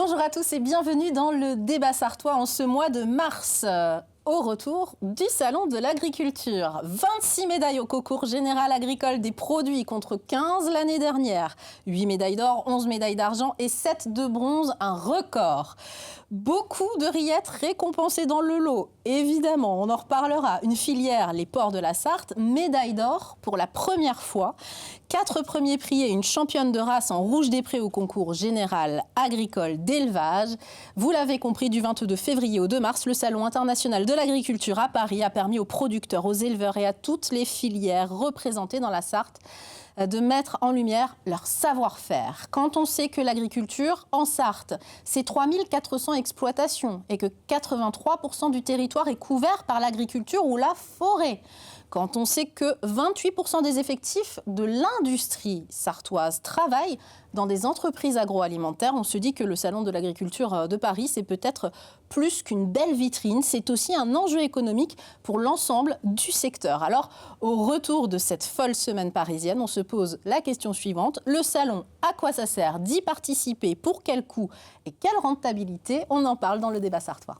Bonjour à tous et bienvenue dans le débat sartois en ce mois de mars. Au retour du Salon de l'Agriculture. 26 médailles au concours général agricole des produits contre 15 l'année dernière. 8 médailles d'or, 11 médailles d'argent et 7 de bronze, un record. Beaucoup de rillettes récompensées dans le lot. Évidemment, on en reparlera. Une filière, les ports de la Sarthe, médaille d'or pour la première fois. 4 premiers prix et une championne de race en rouge des prés au concours général agricole d'élevage. Vous l'avez compris, du 22 février au 2 mars, le Salon international de l'agriculture à Paris a permis aux producteurs, aux éleveurs et à toutes les filières représentées dans la Sarthe de mettre en lumière leur savoir-faire. Quand on sait que l'agriculture en Sarthe, c'est 3400 exploitations et que 83% du territoire est couvert par l'agriculture ou la forêt. Quand on sait que 28% des effectifs de l'industrie sartoise travaillent dans des entreprises agroalimentaires, on se dit que le Salon de l'agriculture de Paris, c'est peut-être plus qu'une belle vitrine, c'est aussi un enjeu économique pour l'ensemble du secteur. Alors, au retour de cette folle semaine parisienne, on se pose la question suivante. Le Salon, à quoi ça sert d'y participer? Pour quel coût et quelle rentabilité? On en parle dans le débat sartois.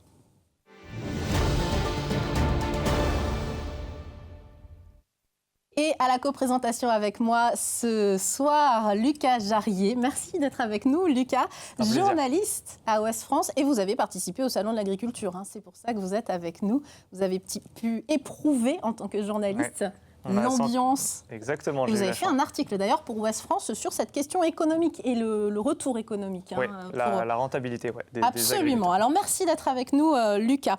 Et à la coprésentation avec moi ce soir, Lucas Jarrier. Merci d'être avec nous, Lucas, journaliste à Ouest France. Et vous avez participé au Salon de l'Agriculture. C'est pour ça que vous êtes avec nous. Vous avez pu éprouver en tant que journaliste l'ambiance. Exactement. Et vous avez fait un article d'ailleurs pour Ouest France sur cette question économique et le retour économique. Oui, la rentabilité des Absolument. Alors merci d'être avec nous, Lucas.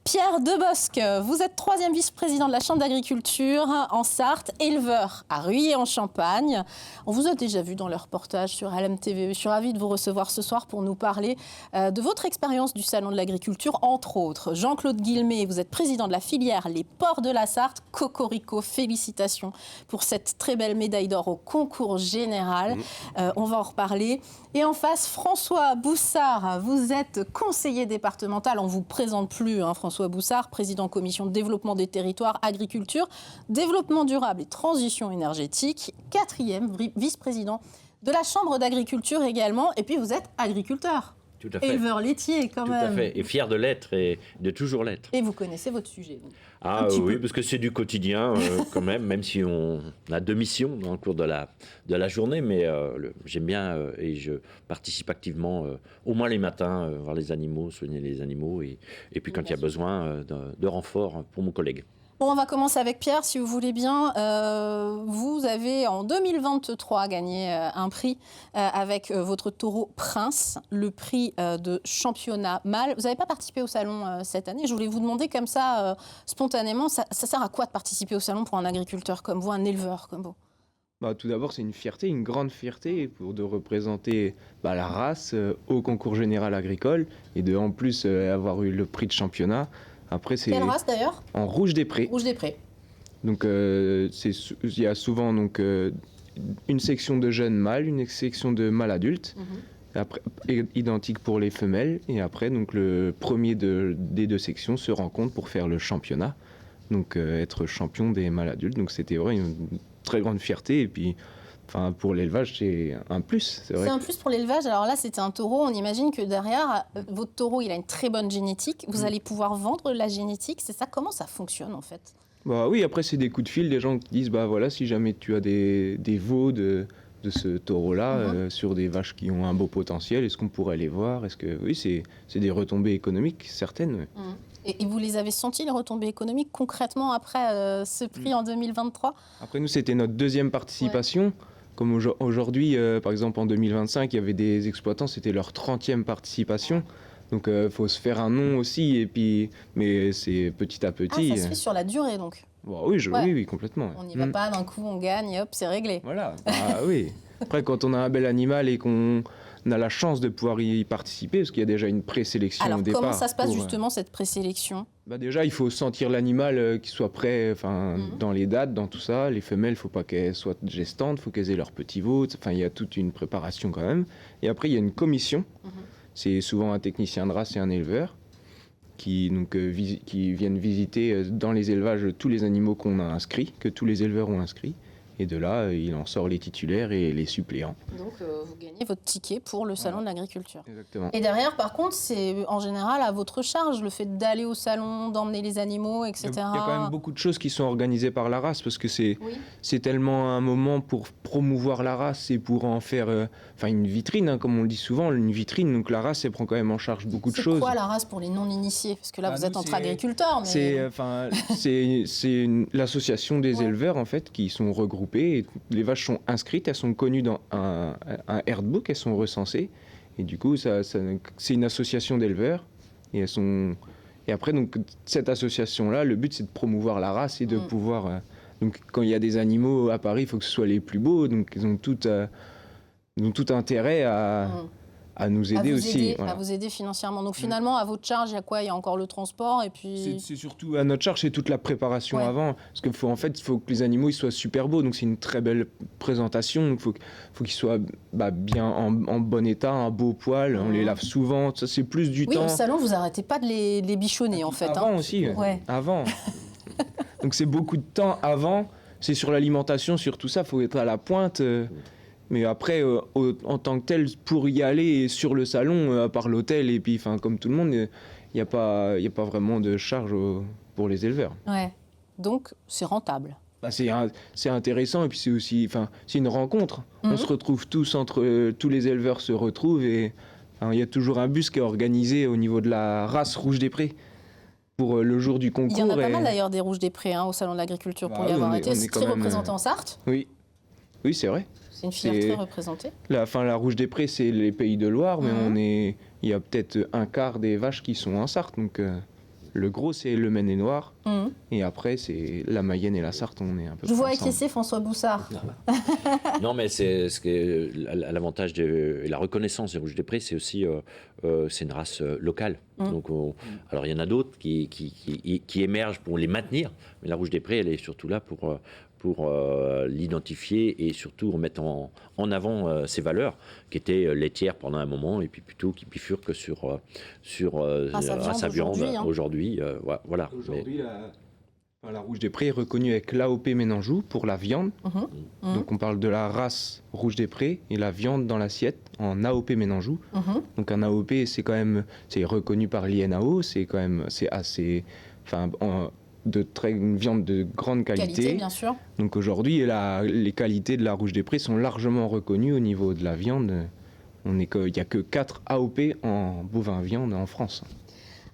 Pierre Debosc, vous êtes 3e vice-président de la Chambre d'agriculture en Sarthe, éleveur à Ruillé-en-Champagne. On vous a déjà vu dans le reportage sur LMTV. Je suis ravie de vous recevoir ce soir pour nous parler de votre expérience du Salon de l'agriculture, entre autres. Jean-Claude Guillemet, vous êtes président de la filière Les Ports de la Sarthe. Cocorico, félicitations pour cette très belle médaille d'or au concours général. On va en reparler. Et en face, François Boussard, vous êtes conseiller départemental. On ne vous présente plus, François Boussard, président commission de développement des territoires, agriculture, développement durable et transition énergétique. 4e vice-président de la Chambre d'agriculture également. Et puis vous êtes agriculteur. Tout à fait. Éleveur laitier quand même. Tout à fait, et fier de l'être et de toujours l'être. Et vous connaissez votre sujet, vous. Ah oui, parce que c'est du quotidien quand même si on a 2 missions dans le cours de la journée, mais j'aime bien et je participe activement au moins les matins, voir les animaux, soigner les animaux, et puis quand il y a besoin de renfort pour mon collègue. Bon, on va commencer avec Pierre, si vous voulez bien. Vous avez, en 2023, gagné un prix avec votre taureau Prince, le prix de championnat mâle. Vous n'avez pas participé au salon cette année. Je voulais vous demander comme ça, spontanément, ça sert à quoi de participer au salon pour un agriculteur comme vous, un éleveur comme vous? Tout d'abord, c'est une fierté, une grande fierté de représenter la race au concours général agricole et de, en plus, avoir eu le prix de championnat. Après, c'est quelle race d'ailleurs? En rouge des prés. Rouge des prés. Donc, il y a souvent une section de jeunes mâles, une section de mâles adultes, après, identique pour les femelles. Et après, donc, le premier des 2 sections se rencontre pour faire le championnat, donc être champion des mâles adultes. Donc, c'était vraiment une très grande fierté. Et puis, pour l'élevage, c'est un plus. C'est un plus pour l'élevage. Alors là, c'était un taureau. On imagine que derrière, votre taureau, il a une très bonne génétique. Vous allez pouvoir vendre la génétique. C'est ça? Comment ça fonctionne, en fait? Oui, après, c'est des coups de fil. Des gens qui disent, voilà, si jamais tu as des veaux de ce taureau-là, sur des vaches qui ont un beau potentiel, est-ce qu'on pourrait les voir? Oui, c'est des retombées économiques certaines. Et vous les avez sentis, les retombées économiques, concrètement, après ce prix en 2023? Après, nous, c'était notre 2e participation. Ouais. Comme aujourd'hui, par exemple, en 2025, il y avait des exploitants, c'était leur 30e participation. Donc, faut se faire un nom aussi, mais c'est petit à petit. Ça se fait sur la durée, donc? Oui, complètement. On n'y va pas d'un coup, on gagne, et hop, c'est réglé. Voilà, oui. Après, quand on a un bel animal et qu'on a la chance de pouvoir y participer, parce qu'il y a déjà une présélection au départ. Alors, comment ça se passe justement, cette présélection? Déjà, il faut sentir l'animal qui soit prêt dans les dates, dans tout ça. Les femelles, il ne faut pas qu'elles soient gestantes, il faut qu'elles aient leur petit veau. Il y a toute une préparation quand même. Et après, il y a une commission. C'est souvent un technicien de race et un éleveur qui viennent visiter dans les élevages tous les animaux qu'on a inscrits, que tous les éleveurs ont inscrits. Et de là, il en sort les titulaires et les suppléants. Donc, vous gagnez votre ticket pour le salon de l'agriculture. Exactement. Et derrière, par contre, c'est en général à votre charge, le fait d'aller au salon, d'emmener les animaux, etc. Il y a quand même beaucoup de choses qui sont organisées par la race, parce que c'est tellement un moment pour promouvoir la race et pour en faire une vitrine, hein, comme on le dit souvent, une vitrine. Donc la race, elle prend quand même en charge beaucoup de choses. C'est quoi la race pour les non-initiés? Parce que là, vous êtes entre agriculteurs. Mais... C'est l'association des éleveurs, en fait, qui sont regroupés. Et les vaches sont inscrites, elles sont connues dans un herdbook, elles sont recensées. Et du coup, c'est une association d'éleveurs. Et après, donc, cette association-là, le but, c'est de promouvoir la race et de pouvoir... donc, quand il y a des animaux à Paris, il faut que ce soit les plus beaux. Donc, ils ont tout intérêt à nous aider aussi. À vous aider financièrement. Donc, finalement, à votre charge, il y a quoi? Il y a encore le transport et puis... C'est surtout à notre charge, c'est toute la préparation avant. Parce qu'il faut que les animaux ils soient super beaux. Donc, c'est une très belle présentation. Donc, faut qu'ils soient bien en bon état, un beau poil. On les lave souvent. Ça, c'est plus du temps. Oui, au salon, vous arrêtez pas de les bichonner, en fait. Avant aussi. Avant. Donc, c'est beaucoup de temps avant. C'est sur l'alimentation, sur tout ça. Il faut être à la pointe. Mais après, en tant que tel, pour y aller sur le salon, à part l'hôtel, et puis comme tout le monde, il n'y a pas vraiment de charge pour les éleveurs. Ouais. Donc, c'est rentable. C'est intéressant, et puis c'est aussi c'est une rencontre. On se retrouve tous, tous les éleveurs se retrouvent, et il y a toujours un bus qui est organisé au niveau de la race Rouge des Prés pour le jour du concours. Il y en a pas mal d'ailleurs des Rouges des Prés au salon de l'agriculture pour y avoir été. C'est très représenté en Sarthe. Oui, c'est vrai. C'est une filière très représentée. La Rouge des Prés, c'est les Pays de Loire, mais il y a peut-être un quart des vaches qui sont en Sarthe. Donc le gros, c'est le Maine-et-Noir. Et après, c'est la Mayenne et la Sarthe. On est un peu. Je vois acquiescer François Boussard. Non, mais c'est ce qui est l'avantage et la reconnaissance des Rouges des Prés, c'est aussi c'est une race locale. Donc, alors il y en a d'autres qui émergent pour les maintenir, mais la Rouge des Prés, elle est surtout là pour l'identifier et surtout remettre en avant ses valeurs, qui étaient laitières pendant un moment et puis plutôt qui bifurquent sur sa viande aujourd'hui. Voilà. Aujourd'hui, la Rouge des Prés est reconnue avec l'AOP Ménanjou pour la viande. Donc on parle de la race Rouge des Prés et la viande dans l'assiette en AOP Ménanjou. Donc un AOP, c'est reconnu par l'INAO, c'est assez... une viande de grande qualité. Bien sûr. Donc aujourd'hui, les qualités de la Rouge des Prés sont largement reconnues au niveau de la viande. Il n'y a que 4 AOP en bovin viande en France.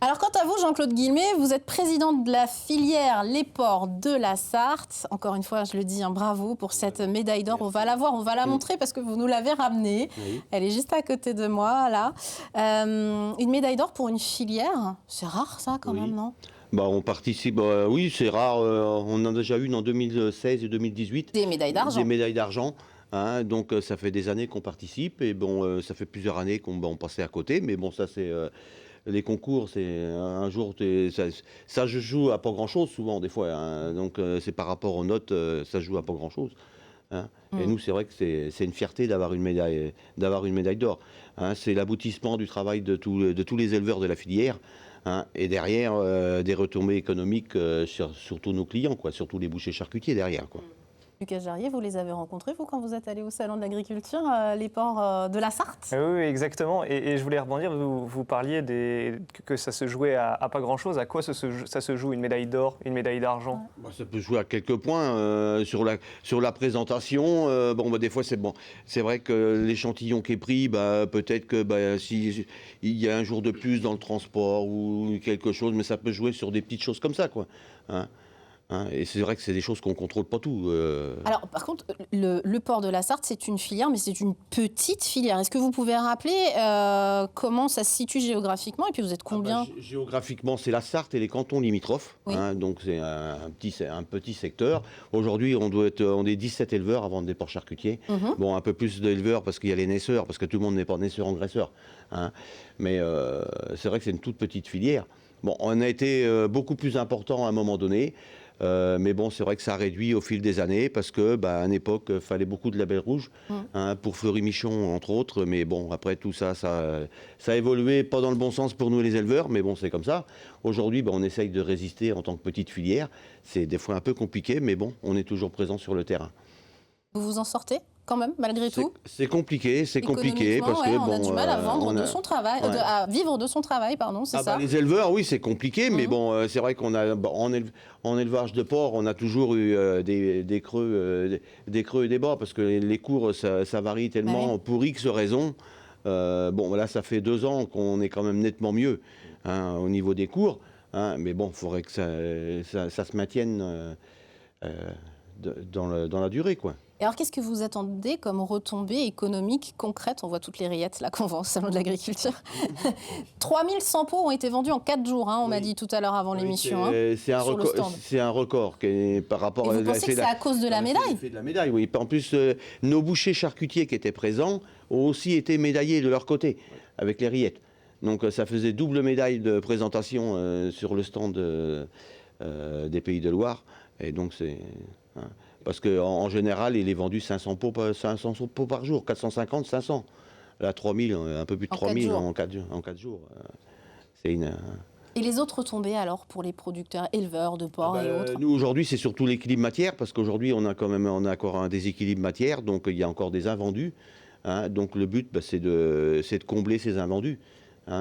Alors quant à vous, Jean-Claude Guillemet, vous êtes président de la filière Les Porcs de la Sarthe. Encore une fois, je le dis, bravo pour cette médaille d'or. On va la voir, on va la montrer parce que vous nous l'avez ramenée. Oui. Elle est juste à côté de moi, là. Une médaille d'or pour une filière, c'est rare ça quand même, non ? On participe, oui, c'est rare. On en a déjà une en 2016 et 2018. Des médailles d'argent. Des médailles d'argent. Donc ça fait des années qu'on participe et ça fait plusieurs années qu'on passait à côté. Mais ça c'est les concours, c'est un jour ça je joue à pas grand chose souvent des fois. Donc c'est par rapport aux notes, ça joue à pas grand chose. Et nous, c'est vrai que c'est une fierté d'avoir une médaille d'or. C'est l'aboutissement du travail de tous les éleveurs de la filière. Et derrière, des retombées économiques sur tous nos clients, surtout les bouchers charcutiers derrière. Lucas Jarrier, vous les avez rencontrés, vous, quand vous êtes allé au Salon de l'Agriculture, les porcs de la Sarthe ? Oui, exactement. Et je voulais rebondir, vous parliez que ça se jouait à pas grand-chose. À quoi ça se joue, une médaille d'or, une médaille d'argent ? Ça peut jouer à quelques points. Sur la présentation, des fois, c'est bon. C'est vrai que l'échantillon qui est pris, peut-être que si il y a un jour de plus dans le transport ou quelque chose, mais ça peut jouer sur des petites choses comme ça, et c'est vrai que c'est des choses qu'on ne contrôle pas tout. Alors, par contre, le port de la Sarthe, c'est une filière, mais c'est une petite filière. Est-ce que vous pouvez rappeler comment ça se situe géographiquement ? Et puis, vous êtes combien ? Géographiquement, c'est la Sarthe et les cantons limitrophes. Oui. Donc, c'est un petit secteur. Aujourd'hui, on est 17 éleveurs à vendre des porcs charcutiers. Un peu plus d'éleveurs parce qu'il y a les naisseurs, parce que tout le monde n'est pas naisseur-engraisseur. Mais c'est vrai que c'est une toute petite filière. On a été beaucoup plus important à un moment donné. Mais c'est vrai que ça a réduit au fil des années parce que, à une époque, il fallait beaucoup de labels rouges pour Fleury-Michon, entre autres. Mais après tout ça a évolué pas dans le bon sens pour nous les éleveurs, mais c'est comme ça. Aujourd'hui, on essaye de résister en tant que petite filière. C'est des fois un peu compliqué, mais on est toujours présent sur le terrain. Vous vous en sortez quand même, malgré tout? C'est compliqué parce Économiquement, que on a du mal à vendre on de a- son travail, ouais. à vivre de son travail, pardon, c'est ça? Les éleveurs, oui, c'est compliqué, mais bon, c'est vrai qu'on a en élevage de porc, on a toujours eu des creux et des bas parce que les cours, ça varie tellement pour X raisons. Bon, là, ça fait 2 ans qu'on est quand même nettement mieux au niveau des cours, mais bon, il faudrait que ça se maintienne dans la durée, quoi. Et alors, qu'est-ce que vous attendez comme retombée économique concrète? On voit toutes les rillettes là qu'on vend au Salon de l'Agriculture. 3100 pots ont été vendus en 4 jours, on m'a dit tout à l'heure avant l'émission. C'est un record par rapport Et vous pensez que c'est à cause de la médaille? C'est de la médaille, oui. En plus, nos bouchers charcutiers qui étaient présents ont aussi été médaillés de leur côté, avec les rillettes. Donc ça faisait double médaille de présentation sur le stand des Pays de Loire. Et donc c'est... parce qu'en général, il est vendu 500 pots par jour, 450, 500. Là, 3000, un peu plus de 3000 en 4 jours. C'est une... Et les autres retombées alors pour les producteurs éleveurs de porc et autres? Nous, aujourd'hui, c'est surtout l'équilibre matière, parce qu'aujourd'hui, on a encore un déséquilibre matière, donc il y a encore des invendus. Donc le but, c'est de combler ces invendus.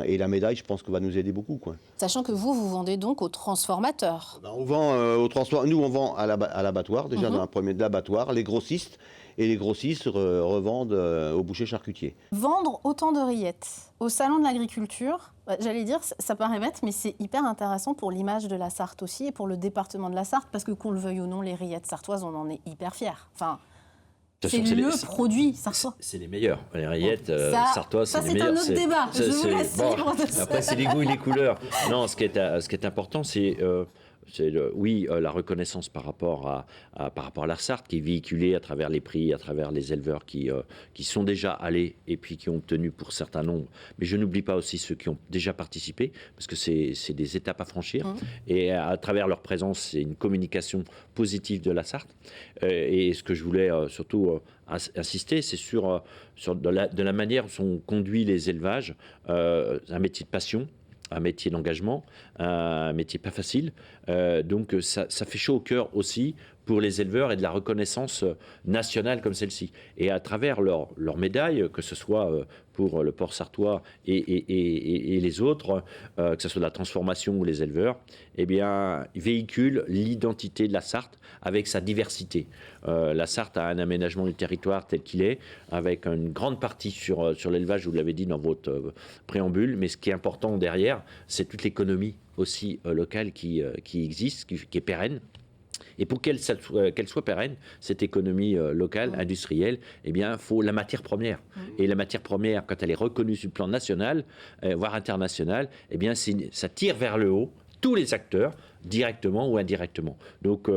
Et la médaille, je pense que va nous aider beaucoup, quoi. Sachant que vous vendez donc aux transformateurs. On vend aux transformateurs. Nous, on vend à l'abattoir, déjà dans un premier de l'abattoir, les grossistes. Et les grossistes revendent aux bouchers charcutiers. Vendre autant de rillettes au Salon de l'Agriculture, j'allais dire, ça paraît bête, mais c'est hyper intéressant pour l'image de la Sarthe aussi et pour le département de la Sarthe, parce que qu'on le veuille ou non, les rillettes sartoises, on en est hyper fiers. Enfin, c'est le produit sartois. C'est les meilleurs. Les rillettes sartoises, c'est les c'est meilleurs. un autre débat. Je vous laisse libre de ça. Après, c'est les goûts et les couleurs. Non, ce qui est important, c'est la reconnaissance par rapport à la Sarthe qui est véhiculée à travers les prix, à travers les éleveurs qui sont déjà allés et puis qui ont obtenu pour certains nombres. Mais je n'oublie pas aussi ceux qui ont déjà participé, parce que c'est des étapes à franchir. Et à travers leur présence, c'est une communication positive de la Sarthe. Et ce que je voulais surtout insister, c'est sur de la manière dont on conduit les élevages, un métier de passion, un métier d'engagement, un métier pas facile. Donc ça fait chaud au cœur aussi pour les éleveurs et de la reconnaissance nationale comme celle-ci. Et à travers leurs médailles, que ce soit pour le porc sartois et les autres, que ce soit de la transformation ou les éleveurs, eh bien, véhiculent l'identité de la Sarthe avec sa diversité. La Sarthe a un aménagement du territoire tel qu'il est, avec une grande partie sur l'élevage, vous l'avez dit dans votre préambule, mais ce qui est important derrière, c'est toute l'économie aussi locale qui existe, qui est pérenne. Et pour qu'elle soit pérenne, cette économie locale, industrielle, eh bien, il faut la matière première. Et la matière première, quand elle est reconnue sur le plan national, voire international, eh bien, ça tire vers le haut tous les acteurs, directement ou indirectement. Donc,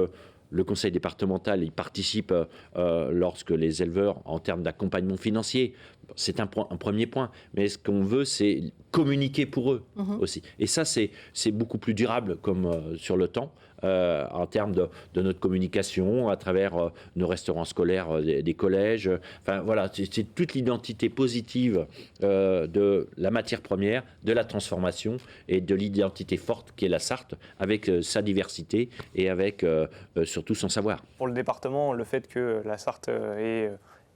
le conseil départemental, il participe lorsque les éleveurs, en termes d'accompagnement financier, c'est un premier point. Mais ce qu'on veut, c'est communiquer pour eux aussi. Et ça, c'est beaucoup plus durable comme sur le temps, en termes de notre communication, à travers nos restaurants scolaires des collèges. Enfin, voilà, c'est toute l'identité positive de la matière première, de la transformation et de l'identité forte qu'est la Sarthe, avec sa diversité et avec surtout son savoir. Pour le département, le fait que la Sarthe ait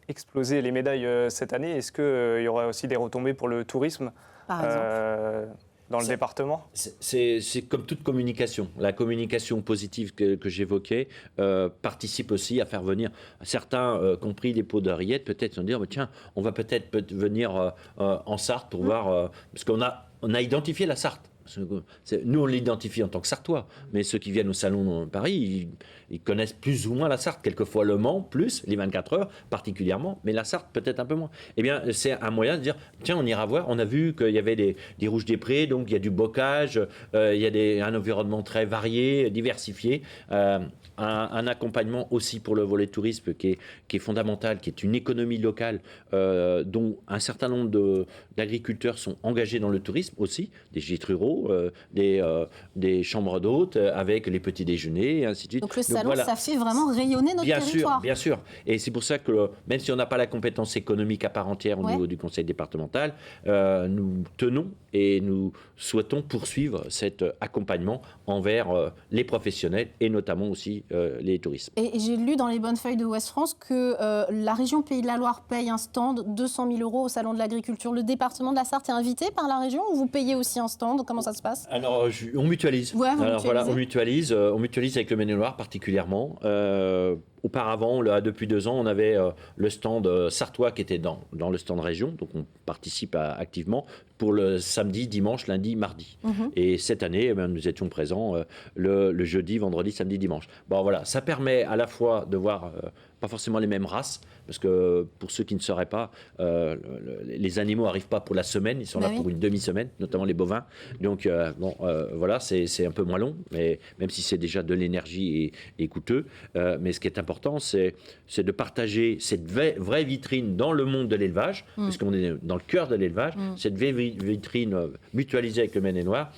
explosé les médailles cette année, est-ce qu'il y aura aussi des retombées pour le tourisme Par exemple dans le département? C'est comme toute communication. La communication positive que j'évoquais participe aussi à faire venir certains, compris des pots de rillettes, peut-être se dire tiens, on va peut-être venir en Sarthe pour voir, parce qu'on a identifié la Sarthe. Nous, on l'identifie en tant que Sartois, mais ceux qui viennent au Salon de Paris, ils connaissent plus ou moins la Sarthe, quelquefois Le Mans, plus les 24 heures particulièrement, mais la Sarthe peut-être un peu moins. Eh bien, c'est un moyen de dire, tiens, on ira voir, on a vu qu'il y avait des rouges des prés, donc il y a du bocage, il y a un environnement très varié, diversifié, un accompagnement aussi pour le volet tourisme qui est fondamental, qui est une économie locale dont un certain nombre d'agriculteurs sont engagés dans le tourisme aussi, des gîtes ruraux, des chambres d'hôtes avec les petits déjeuners et ainsi de suite. Donc le salons, voilà. ça fait vraiment rayonner notre territoire. Bien sûr. Et c'est pour ça que même si on n'a pas la compétence économique à part entière au niveau du conseil départemental, nous tenons et nous souhaitons poursuivre cet accompagnement envers les professionnels et notamment aussi les touristes. Et j'ai lu dans les bonnes feuilles de Ouest France que la région Pays de la Loire paye un stand 200 000 € au salon de l'agriculture. Le département de la Sarthe est invité par la région ou vous payez aussi un stand? Comment ça se passe? Alors, on mutualise. Ouais, on mutualise avec le Maine-et-Loire particulièrement. Auparavant, là, depuis 2 ans, on avait le stand sartois qui était dans le stand région, donc on participe activement pour le samedi, dimanche, lundi, mardi. Et cette année, nous étions présents le jeudi, vendredi, samedi, dimanche. Bon, voilà, ça permet à la fois de voir pas forcément les mêmes races, parce que pour ceux qui ne sauraient pas, les animaux n'arrivent pas pour la semaine, ils sont là pour une demi-semaine, notamment les bovins. Donc voilà, c'est un peu moins long, mais même si c'est déjà de l'énergie et coûteux. Mais ce qui est important, c'est de partager cette vraie vitrine dans le monde de l'élevage, puisqu'on est dans le cœur de l'élevage, cette vraie vitrine mutualisée avec le Maine-et-Loire,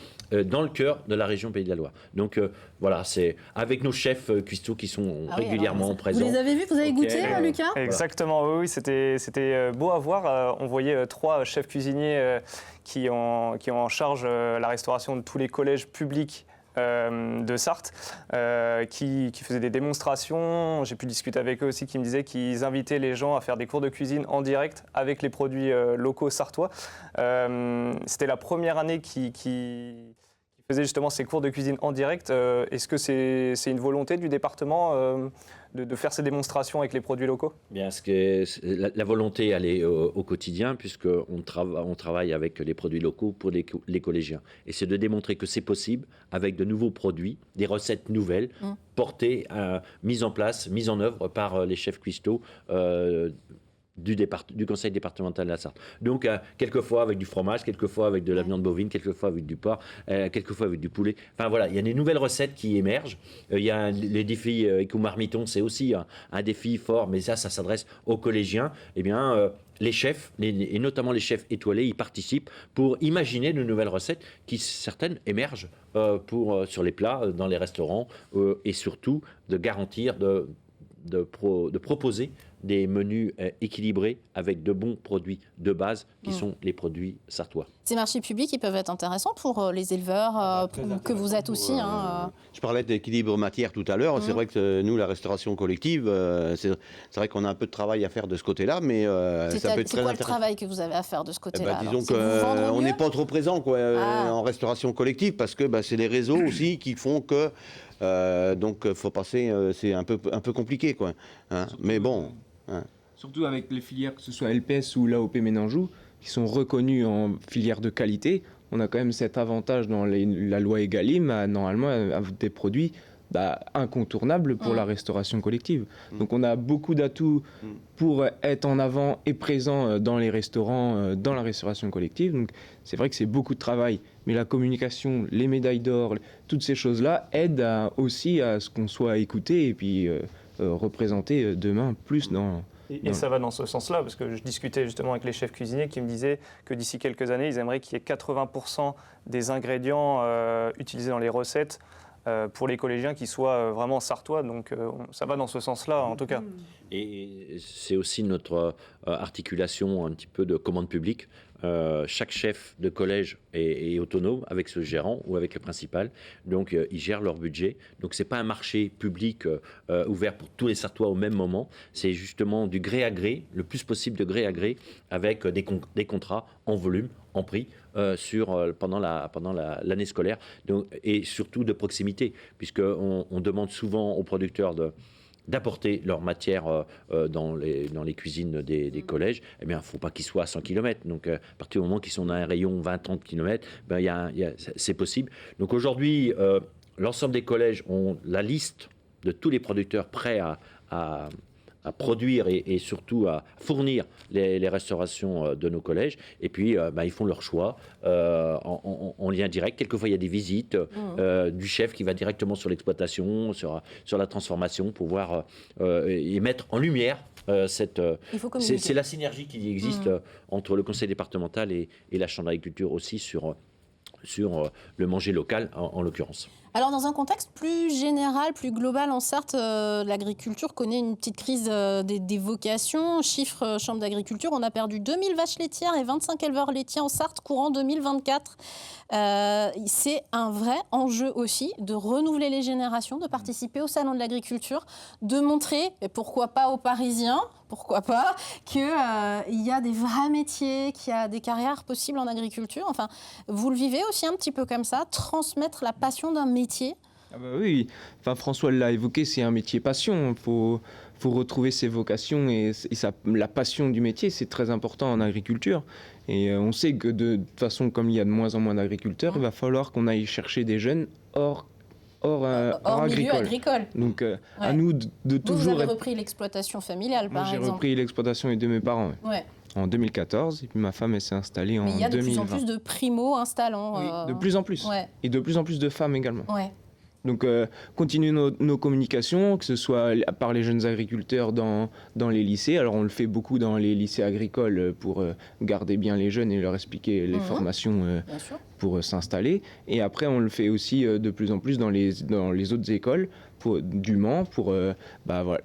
dans le cœur de la région Pays de la Loire. Donc voilà, c'est avec nos chefs cuistots qui sont régulièrement présents. Vous les avez vus, vous avez goûté, Lucas? Exactement, oui, c'était beau à voir. On voyait 3 chefs cuisiniers qui ont en charge la restauration de tous les collèges publics de Sarthe, qui faisaient des démonstrations. J'ai pu discuter avec eux aussi, qui me disaient qu'ils invitaient les gens à faire des cours de cuisine en direct avec les produits locaux sartois. C'était la première année qui faisait justement ces cours de cuisine en direct. Est-ce que c'est une volonté du département de faire ces démonstrations avec les produits locaux? Bien, la volonté, elle est au quotidien, puisqu'on travaille avec les produits locaux pour les collégiens. Et c'est de démontrer que c'est possible avec de nouveaux produits, des recettes nouvelles, portées, mises en place, mises en œuvre par les chefs cuistots du conseil départemental de la Sarthe. Donc, quelquefois avec du fromage, quelquefois avec de la viande bovine, quelquefois avec du porc, quelquefois avec du poulet. Enfin voilà, il y a des nouvelles recettes qui émergent. Il y a les défis Éco-Marmiton, c'est aussi un défi fort, mais ça s'adresse aux collégiens. Eh bien, les chefs, et notamment les chefs étoilés, y participent pour imaginer de nouvelles recettes qui, certaines, émergent sur les plats, dans les restaurants, et surtout de garantir de proposer des menus équilibrés avec de bons produits de base qui sont les produits sartois. Ces marchés publics, ils peuvent être intéressants pour les éleveurs que vous êtes aussi. Je parlais d'équilibre matière tout à l'heure. C'est vrai que nous, la restauration collective, c'est vrai qu'on a un peu de travail à faire de ce côté-là, mais ça peut être très intéressant. C'est quoi le travail que vous avez à faire de ce côté-là? Disons qu'on n'est pas trop présent en restauration collective, parce que c'est les réseaux aussi qui font que donc faut passer, c'est un peu compliqué, quoi. Mais bon. Surtout avec les filières, que ce soit LPS ou l'AOP Ménanjou, qui sont reconnues en filière de qualité, on a quand même cet avantage dans la loi Egalim, normalement, à des produits incontournables pour la restauration collective. Donc on a beaucoup d'atouts pour être en avant et présent dans les restaurants, dans la restauration collective. Donc c'est vrai que c'est beaucoup de travail, mais la communication, les médailles d'or, toutes ces choses-là aident aussi à ce qu'on soit écouté et puis représenté demain plus dans... Et ça va dans ce sens-là, parce que je discutais justement avec les chefs cuisiniers qui me disaient que d'ici quelques années, ils aimeraient qu'il y ait 80% des ingrédients utilisés dans les recettes pour les collégiens qui soient vraiment sartois. Donc ça va dans ce sens-là, en tout cas. Et c'est aussi notre articulation un petit peu de commande publique. Chaque chef de collège est autonome avec ce gérant ou avec le principal, donc ils gèrent leur budget. Donc c'est pas un marché public ouvert pour tous les Sartois au même moment, c'est justement du gré à gré, le plus possible de gré à gré, avec des contrats en volume, en prix, pendant l'année scolaire, donc, et surtout de proximité, puisqu'on demande souvent aux producteurs d'apporter leur matière dans les cuisines des collèges. Eh bien, il ne faut pas qu'ils soient à 100 km. Donc, à partir du moment qu'ils sont dans un rayon 20-30 km, c'est possible. Donc, aujourd'hui, l'ensemble des collèges ont la liste de tous les producteurs prêts à produire et surtout à fournir les restaurations de nos collèges. Et puis, ils font leur choix en lien direct. Quelquefois, il y a des visites du chef qui va directement sur l'exploitation, sur la transformation, pour voir et mettre en lumière c'est la synergie qui existe entre le conseil départemental et la chambre d'agriculture aussi sur le manger local, en l'occurrence. Alors, dans un contexte plus général, plus global, en Sarthe, l'agriculture connaît une petite crise des vocations. Chiffre Chambre d'agriculture, on a perdu 2000 vaches laitières et 25 éleveurs laitiers en Sarthe courant 2024. C'est un vrai enjeu aussi de renouveler les générations, de participer au Salon de l'agriculture, de montrer, et pourquoi pas aux Parisiens, pourquoi pas, qu'il y a des vrais métiers, qu'il y a des carrières possibles en agriculture. Enfin, vous le vivez aussi un petit peu comme ça, transmettre la passion d'un métier. Ah bah oui, enfin, François l'a évoqué, c'est un métier passion. Faut retrouver ses vocations et la passion du métier, c'est très important en agriculture. Et on sait que de toute façon, comme il y a de moins en moins d'agriculteurs, il va falloir qu'on aille chercher des jeunes hors milieu agricole. Donc à nous de toujours... Vous avez repris l'exploitation familiale, par exemple. J'ai repris l'exploitation de mes parents. Ouais. En 2014, et puis ma femme elle s'est installée en 2020. Mais il y a de plus en plus de primo-installants. Oui, de plus en plus. Ouais. Et de plus en plus de femmes également. Ouais. Donc, continuer nos communications, que ce soit par les jeunes agriculteurs dans les lycées. Alors, on le fait beaucoup dans les lycées agricoles pour garder bien les jeunes et leur expliquer les formations pour s'installer. Et après, on le fait aussi de plus en plus dans les autres écoles du Mans pour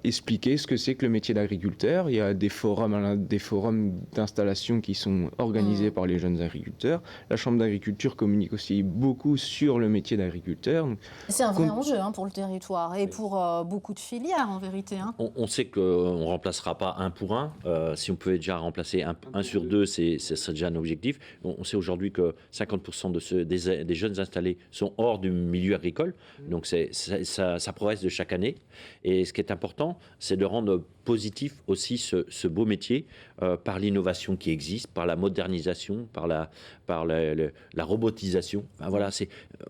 expliquer ce que c'est que le métier d'agriculteur. Il y a des forums d'installation qui sont organisés par les jeunes agriculteurs. La Chambre d'agriculture communique aussi beaucoup sur le métier d'agriculteur. C'est un vrai enjeu pour le territoire et pour beaucoup de filières en vérité. On sait qu'on ne remplacera pas un pour un. Si on pouvait déjà remplacer un sur deux, ce serait déjà un objectif. On sait aujourd'hui que 50% des jeunes installés sont hors du milieu agricole. Donc ça progresse de chaque année. Et ce qui est important, c'est de rendre positif aussi ce beau métier par l'innovation qui existe, par la modernisation, par la robotisation. Enfin, voilà,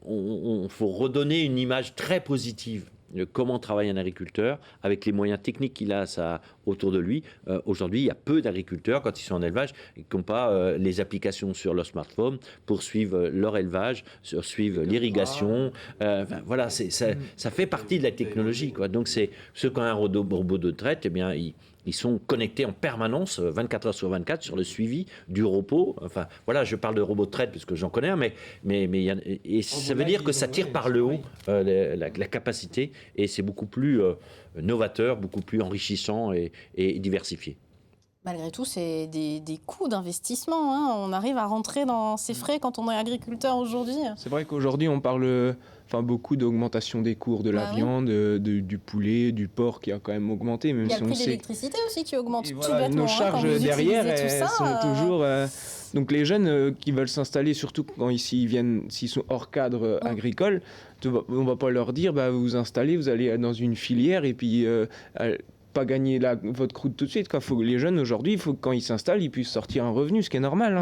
on faut redonner une image très positive de comment travaille un agriculteur avec les moyens techniques qu'il a autour de lui. Aujourd'hui, il y a peu d'agriculteurs, quand ils sont en élevage, qui n'ont pas les applications sur leur smartphone pour suivre leur élevage, suivre l'irrigation. Voilà, ça fait partie de la technologie, quoi. Donc, ceux qui ont un robot de traite, eh bien, ils sont connectés en permanence, 24 heures sur 24, sur le suivi du repos. Enfin, voilà, je parle de robot de traite parce que j'en connais un, mais ça veut dire que ça tire par le haut la capacité, et c'est beaucoup plus novateur, beaucoup plus enrichissant et diversifié. Malgré tout, c'est des coûts d'investissement. On arrive à rentrer dans ces frais quand on est agriculteur aujourd'hui. C'est vrai qu'aujourd'hui, on parle beaucoup d'augmentation des cours de la viande, du poulet, du porc qui a quand même augmenté. Même il y a si le on prix de sait... l'électricité aussi qui augmente tout voilà, bêtement. Nos charges derrière, elles sont toujours... Donc les jeunes qui veulent s'installer, surtout quand s'ils sont hors cadre agricole, on ne va pas leur dire vous vous installez, vous allez dans une filière et puis... pas gagner votre croûte tout de suite. Les jeunes aujourd'hui, il faut que quand ils s'installent, ils puissent sortir un revenu, ce qui est normal.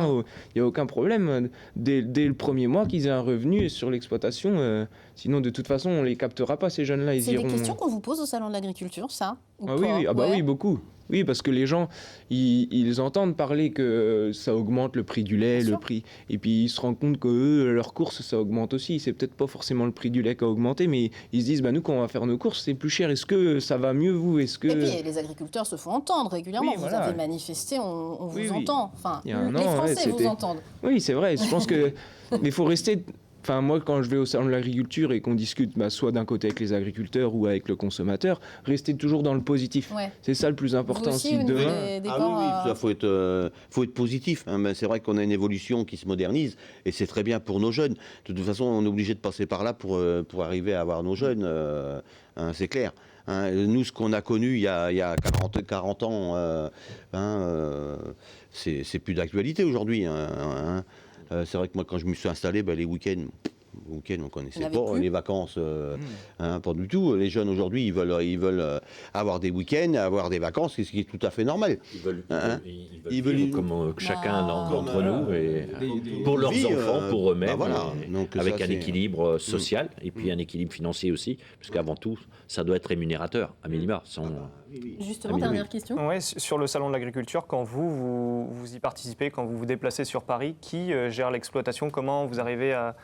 Il n'y a aucun problème. Dès le premier mois qu'ils aient un revenu sur l'exploitation, sinon de toute façon on ne les captera pas, ces jeunes-là. C'est des questions qu'on vous pose au Salon de l'agriculture, ça oui, beaucoup. Oui, parce que les gens, ils entendent parler que ça augmente le prix du lait, le prix... Et puis ils se rendent compte que eux, leurs courses, ça augmente aussi. C'est peut-être pas forcément le prix du lait qui a augmenté, mais ils se disent, nous, quand on va faire nos courses, c'est plus cher. Est-ce que ça va mieux, vous ? Et puis, les agriculteurs se font entendre régulièrement. Oui, voilà. Vous avez manifesté, on vous entend. Enfin, les Français vous entendent. Oui, c'est vrai. Je pense que... Mais il faut rester... Enfin, moi, quand je vais au salon de l'agriculture et qu'on discute soit d'un côté avec les agriculteurs ou avec le consommateur, rester toujours dans le positif. Ouais. C'est ça le plus important. Vous aussi, demain... ça faut être positif. C'est vrai qu'on a une évolution qui se modernise et c'est très bien pour nos jeunes. De toute façon, on est obligé de passer par là pour arriver à avoir nos jeunes. C'est clair. Nous, ce qu'on a connu il y a 40 ans, c'est plus d'actualité aujourd'hui. C'est vrai que moi, quand je me suis installé, les week-ends, on ne connaissait pas. Les vacances, pas du tout. Les jeunes aujourd'hui, ils veulent avoir des week-ends, avoir des vacances, ce qui est tout à fait normal. Ils veulent comme chacun d'entre nous, et pour leurs enfants, pour eux-mêmes, avec un équilibre social et puis un équilibre financier aussi, parce qu'avant tout, ça doit être rémunérateur, à minima. Justement, dernière question. Ouais, sur le salon de l'agriculture, quand vous y participez, quand vous vous déplacez sur Paris, qui gère l'exploitation ? Comment vous arrivez à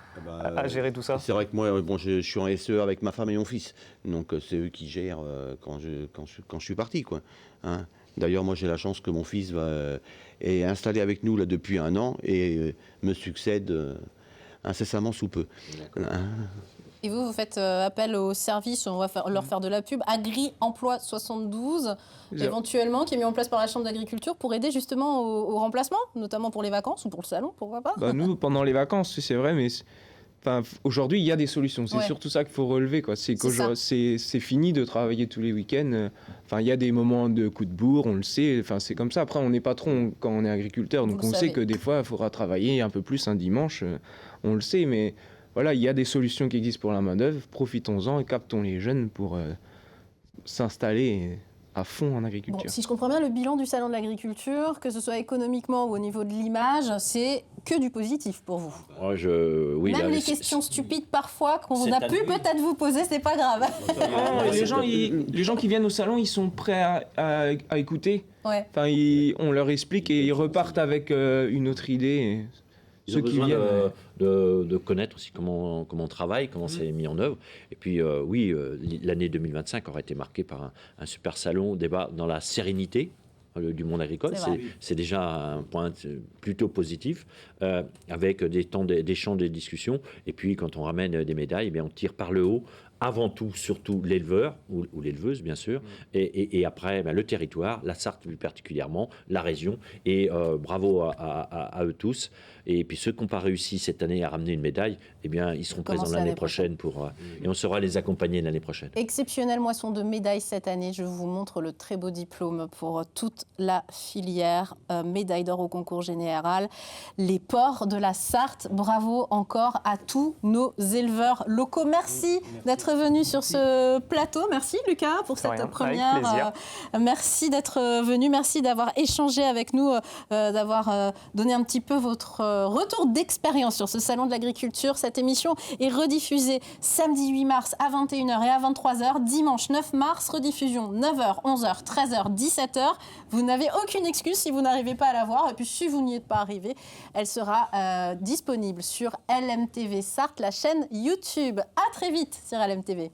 gérer tout ça ? C'est vrai que moi, je suis en SE avec ma femme et mon fils, donc c'est eux qui gèrent quand je suis parti, quoi. D'ailleurs, moi, j'ai la chance que mon fils est installé avec nous là depuis 1 an et me succède incessamment sous peu. Et vous faites appel aux services, on va leur faire de la pub, Agri Emploi 72, éventuellement, qui est mis en place par la Chambre d'agriculture pour aider justement au remplacement, notamment pour les vacances ou pour le salon, pourquoi pas? Nous, pendant les vacances, c'est vrai, mais aujourd'hui, il y a des solutions. C'est surtout ça qu'il faut relever, quoi. C'est fini de travailler tous les week-ends. Il y a des moments de coup de bourre, on le sait. C'est comme ça. Après, on est patron quand on est agriculteur, donc on sait que des fois, il faudra travailler un peu plus un dimanche. On le sait, mais voilà, il y a des solutions qui existent pour la main-d'œuvre. Profitons-en et captons les jeunes pour s'installer à fond en agriculture. Bon, si je comprends bien, le bilan du salon de l'agriculture, que ce soit économiquement ou au niveau de l'image, c'est que du positif pour vous. Oui, même les questions stupides parfois qu'on a pu peut-être vous poser, c'est pas grave. Les gens qui viennent au salon, ils sont prêts à écouter. Ouais. On leur explique et ils repartent avec une autre idée. Ils ont besoin de connaître aussi comment on travaille, comment c'est mis en œuvre. Et puis, l'année 2025 aurait été marquée par un super salon, débat dans la sérénité du monde agricole. C'est déjà un point plutôt positif, avec des temps d'échange, des discussions. Et puis, quand on ramène des médailles, on tire par le haut. Avant tout, surtout l'éleveur, ou l'éleveuse, bien sûr, et après, le territoire, la Sarthe plus particulièrement, la région, et bravo à eux tous. Et puis ceux qui n'ont pas réussi cette année à ramener une médaille, ils seront présents l'année prochaine et on saura les accompagner l'année prochaine. Exceptionnelle moisson de médailles cette année. Je vous montre le très beau diplôme pour toute la filière. Médaille d'or au concours général. Les porcs de la Sarthe. Bravo encore à tous nos éleveurs locaux. Merci d'être venu sur ce plateau. Merci Lucas pour cette première. Merci d'être venu. Merci d'avoir échangé avec nous, d'avoir donné un petit peu votre retour d'expérience sur ce salon de l'agriculture. Cette émission est rediffusée samedi 8 mars à 21h et à 23h. Dimanche 9 mars, rediffusion 9h, 11h, 13h, 17h. Vous n'avez aucune excuse si vous n'arrivez pas à la voir. Et puis si vous n'y êtes pas arrivé, elle sera disponible sur LMTV Sarthe, la chaîne YouTube. À très vite sur LMTV.